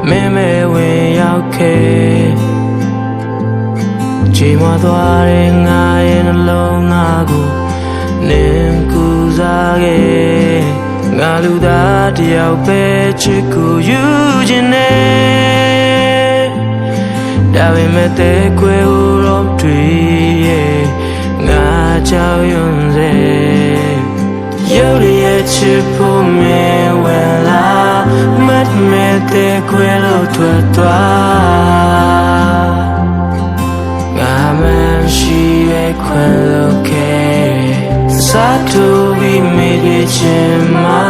မဲဝင်ရောက်ခဲ့ချိန်မသွားတဲ့ငါရဲ့နှလုံးငါကိုနင်ကူစားခဲ့ငါလူသားတယောက်ပဲချစ်ကိုယူခြင်းနဲ့ဒါပေမဲ့တဲ့ခွေဦးတော့တွေ့ရဲ့ငါကြောက်ရွံ့စေရုပ်ရဲ့ချစ်ဖို့မဝင်လာမတ်မဲ့တဲ့ခွေလို့ထွက်သွားငါမရှိရဲ့ခွေလို့ခဲ့စားတူပြီးမိတဲ့ချင်မှာ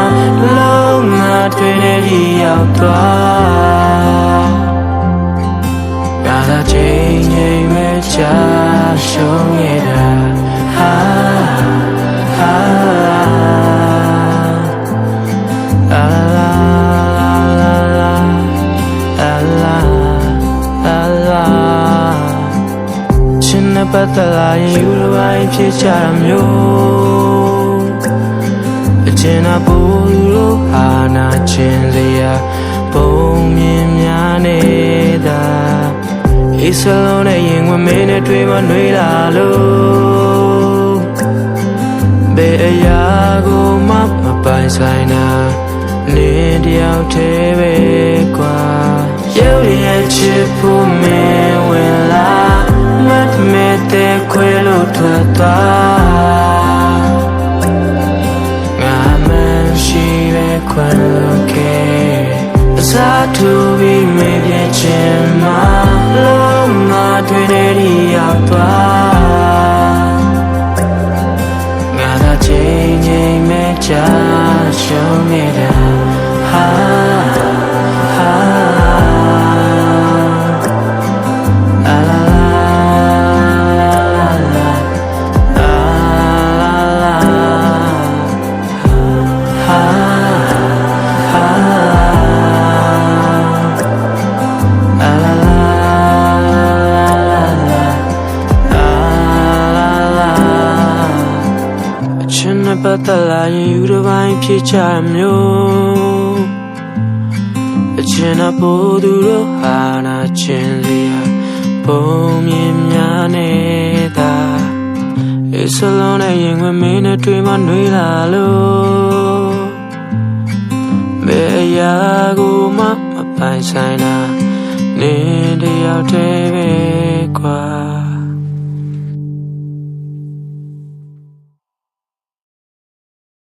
လုံးငါတွေ့တဲ့ဒီရောက်သွားငါသာချိန်ချိန်မဲ့ချရှုံးရတာဟာပတ်သက်လာရင်ယူလိုပိုင်းဖြစ်ကြတာမျိုးအကျဉ်းအပူလိုဟာနာချင်းစရာပုံမြင်များနေတာအေးစလုံးနဲ့ရင်ဝင်မင်းနဲ့တွေ့မနှွေးလာလို့ဘယ်အရာကိုမှမပိုင်ဆိုင်တာနေတယောက်တည်းပဲကွာရုပ်ရဲ့ချစ်ဖို့မဝင်လာမတ်မဲ့တဲ့ခွေလို့ထွက်သွားငါမရှိပဲခွေလို့ခဲ့အစားထိုးပြီးမေ့ပြချင်မှလုံးမတွေ့တဲ့ဒီရောက်သွားငါသာချိန်ချိန်မဲ့ချရှုံးနေတာဟာပတ်သက်လာရင်ယူတစ်ပိုင်းဖြစ်ကြမျိုးအချင်းအဖို့သူတို့ဟာနာချင်းစရာပုံမြင်များနေတာအေးစလုံးနဲ့ရင်ဝင်မင်းနဲ့တွေ့မနှွေးလာလို့ဘယ်အရာကိုမှမပိုင်ဆိုင်တာနေတယောက်တည်းပဲကွာ